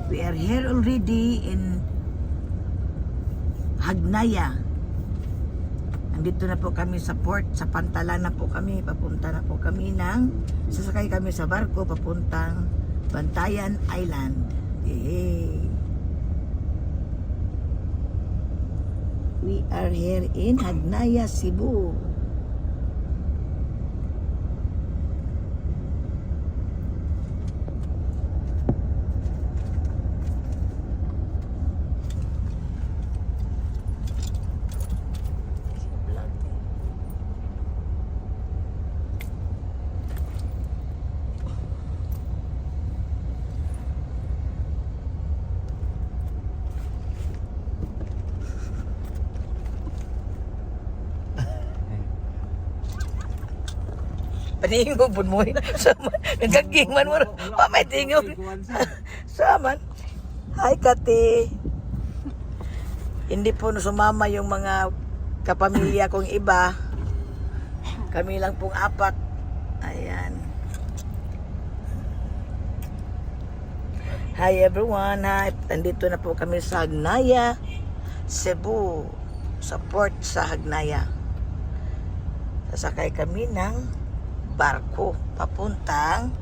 We are here already in Hagnaya. Nandito na po kami sa port, sa Pantalan na po kami. Papunta na po kami sasakay kami sa barko papuntang Bantayan Island. Yay! We are here in Hagnaya, Cebu. Paningo po mo. Nagkaging man mo. May tingo. Saman. Hi, Kati. Hindi po sumama yung mga kapamilya kong iba. Kami lang pong apat. Ayan. Hi everyone. Hi. Nandito na po kami sa Hagnaya, Cebu. Sa port sa Hagnaya. Sasakay kami ng barko papuntang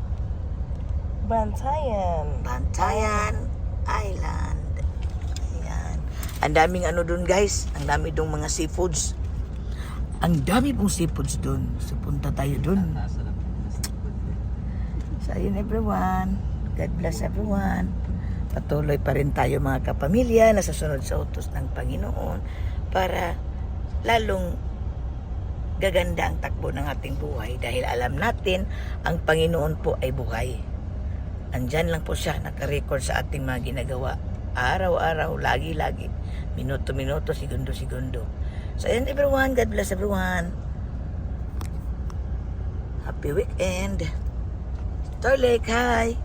Bantayan Island. Ayan. Ang daming doon guys. Ang dami dong mga seafoods. Ang dami pong seafoods doon. So punta tayo doon. So ayun everyone. God bless everyone. Patuloy pa rin tayo mga kapamilya na susunod sa utos ng Panginoon para lalong gaganda ang takbo ng ating buhay dahil alam natin ang Panginoon po ay buhay. Andyan lang po siya, naka-record sa ating mga ginagawa. Araw-araw, lagi-lagi, minuto-minuto, segundo-segundo. So ayan everyone, God bless everyone. Happy weekend. Torlek, hi.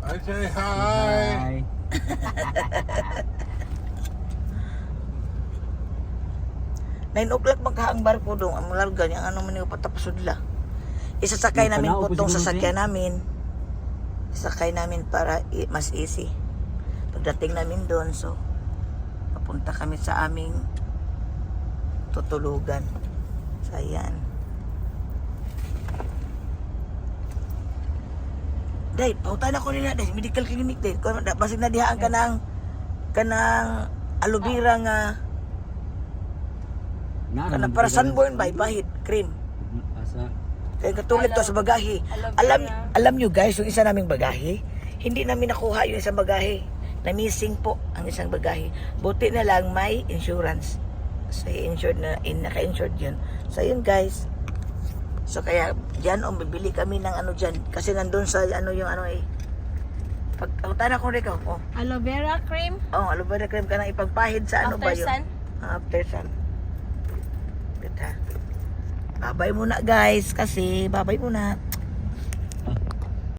I say hi. 9 o'clock magkaang barko doon. Ang larga niya, man yung patapasod la. Isasakay namin po itong sasakyan namin. Isasakay namin para mas easy. Pagdating namin doon, so papunta kami sa aming tutulugan. So, ayan. Day, pautan ako nila, day. Medical clinic, day. Basig na dihaan ka ng aloe vera nga kana para sunburn ba bahid cream. Kaya katulad to sa bagahe. Alam nyo guys, yung isa naming bagahe, hindi namin nakuha yung isang bagahe. Na-missing po ang isang bagahe. Buti na lang may insurance. So insured na, naka-insured yun. So yun guys. So kaya diyan bibili kami ng dyan. Kasi nandun sa pagkautan ako rin ko. Oh. Aloe vera cream? Oh, aloe vera cream ka na ipagpahid sa ba yun? Sun? After sun. Bye-bye muna guys kasi bye-bye muna.